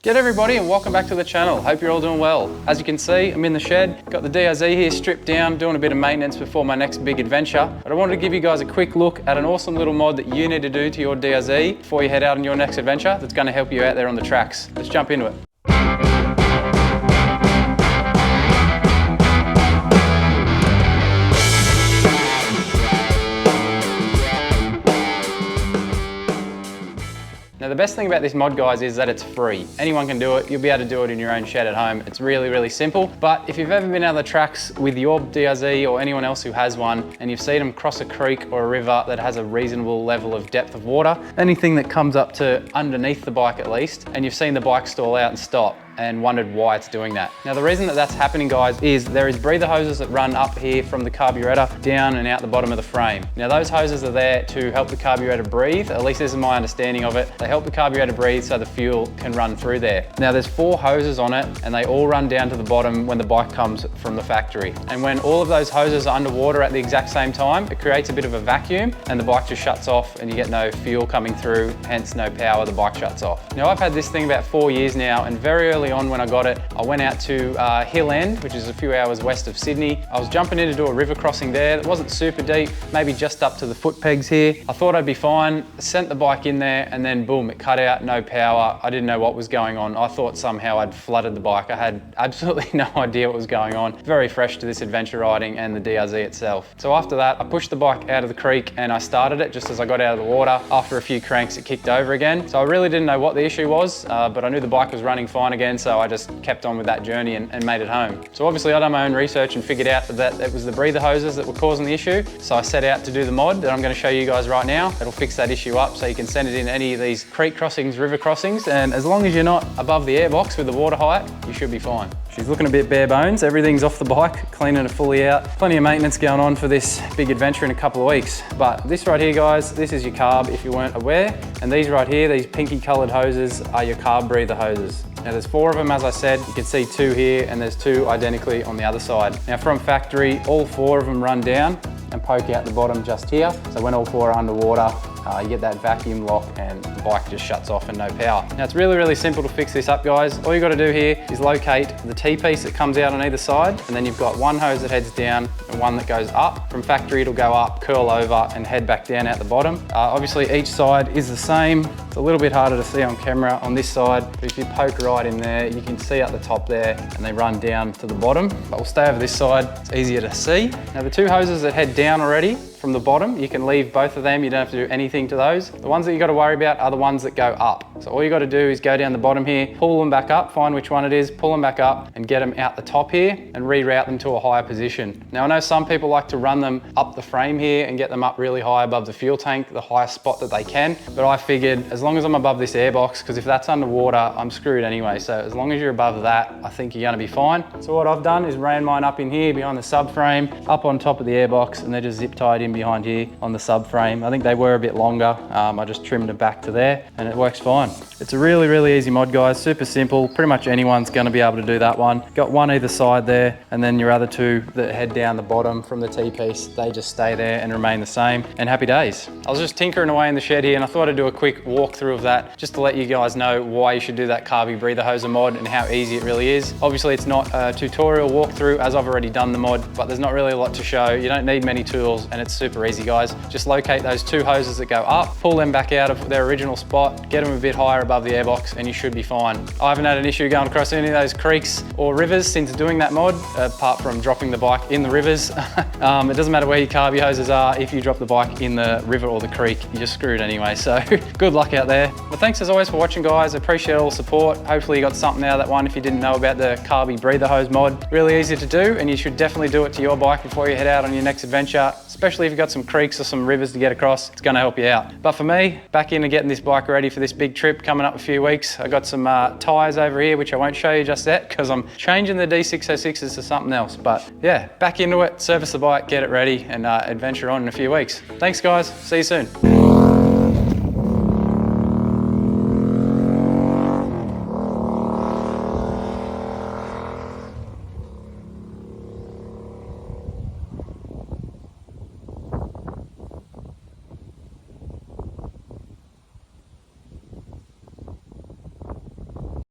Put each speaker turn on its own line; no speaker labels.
G'day everybody and welcome back to the channel. Hope you're all doing well. As you can see, I'm in the shed, got the DRZ here stripped down, doing a bit of maintenance before my next big adventure. But I wanted to give you guys a quick look at an awesome little mod that you need to do to your DRZ before you head out on your next adventure that's going to help you out there on the tracks. Let's jump into it. Now the best thing about this mod, guys, is that it's free. Anyone can do it. You'll be able to do it in your own shed at home. It's really, really simple. But if you've ever been out on the tracks with your DRZ or anyone else who has one, and you've seen them cross a creek or a river that has a reasonable level of depth of water, anything that comes up to underneath the bike at least, and you've seen the bike stall out and stop, and wondered why it's doing that. Now the reason that that's happening, guys, is there is breather hoses that run up here from the carburettor down and out the bottom of the frame. Now those hoses are there to help the carburettor breathe, at least this is my understanding of it. They help the carburettor breathe so the fuel can run through there. Now there's 4 hoses on it and they all run down to the bottom when the bike comes from the factory. And when all of those hoses are underwater at the exact same time, it creates a bit of a vacuum and the bike just shuts off and you get no fuel coming through, hence no power, the bike shuts off. Now I've had this thing about 4 years now, and very early on when I got it, I went out to Hill End, which is a few hours west of Sydney. I was jumping in to do a river crossing there. It wasn't super deep, maybe just up to the foot pegs here. I thought I'd be fine, sent the bike in there, and then boom, it cut out, no power. I didn't know what was going on. I thought somehow I'd flooded the bike. I had absolutely no idea what was going on. Very fresh to this adventure riding and the DRZ itself. So after that, I pushed the bike out of the creek and I started it just as I got out of the water. After a few cranks, it kicked over again. So I really didn't know what the issue was, but I knew the bike was running fine again, so I just kept on with that journey and made it home. So obviously I done my own research and figured out that it was the breather hoses that were causing the issue. So I set out to do the mod that I'm going to show you guys right now. It'll fix that issue up so you can send it in any of these creek crossings, river crossings, and as long as you're not above the airbox with the water height, you should be fine. She's looking a bit bare bones. Everything's off the bike, cleaning it fully out. Plenty of maintenance going on for this big adventure in a couple of weeks. But this right here, guys, this is your carb if you weren't aware. And these right here, these pinky colored hoses are your carb breather hoses. Now there's 4 of them, as I said. You can see 2 here and there's 2 identically on the other side. Now from factory, all 4 of them run down and poke out the bottom just here. So when all 4 are underwater, you get that vacuum lock and the bike just shuts off and no power. Now it's really, really simple to fix this up, guys. All you got to do here is locate the T-piece that comes out on either side, and then you've got one hose that heads down and one that goes up. From factory, it'll go up, curl over and head back down out the bottom. Obviously each side is the same. It's a little bit harder to see on camera on this side, but if you poke right in there, you can see at the top there and they run down to the bottom. But we'll stay over this side, it's easier to see. Now the 2 hoses that head down already from the bottom, you can leave both of them. You don't have to do anything to those. The ones that you got to worry about are the ones that go up. So all you got to do is go down the bottom here, pull them back up, find which one it is, pull them back up and get them out the top here and reroute them to a higher position. Now I know some people like to run them up the frame here and get them up really high above the fuel tank, the highest spot that they can. But I figured as long as I'm above this airbox, because if that's underwater, I'm screwed anyway. So as long as you're above that, I think you're going to be fine. So what I've done is ran mine up in here behind the subframe, up on top of the airbox, and they're just zip tied in behind here on the subframe. I think they were a bit longer. I just trimmed it back to there and it works fine. It's a really, really easy mod, guys. Super simple. Pretty much anyone's going to be able to do that one. Got one either side there, and then your other 2 that head down the bottom from the T-piece, they just stay there and remain the same, and happy days. I was just tinkering away in the shed here and I thought I'd do a quick walkthrough of that just to let you guys know why you should do that Carby breather hose mod and how easy it really is. Obviously it's not a tutorial walkthrough as I've already done the mod, but there's not really a lot to show. You don't need many tools and it's super easy, guys. Just locate those 2 hoses that go up, pull them back out of their original spot, get them a bit higher above the airbox and you should be fine. I haven't had an issue going across any of those creeks or rivers since doing that mod, apart from dropping the bike in the rivers. It doesn't matter where your carby hoses are, if you drop the bike in the river or the creek, you're screwed anyway, so good luck out there. But thanks as always for watching, guys. I appreciate all the support. Hopefully you got something out of that one if you didn't know about the Carby breather hose mod. Really easy to do and you should definitely do it to your bike before you head out on your next adventure, especially if you've got some creeks or some rivers to get across. It's going to help you out. But for me, back into getting this bike ready for this big trip coming up in a few weeks. I got some tyres over here, which I won't show you just yet because I'm changing the D606s to something else. But yeah, back into it, service the bike, get it ready and adventure on in a few weeks. Thanks guys, see you soon.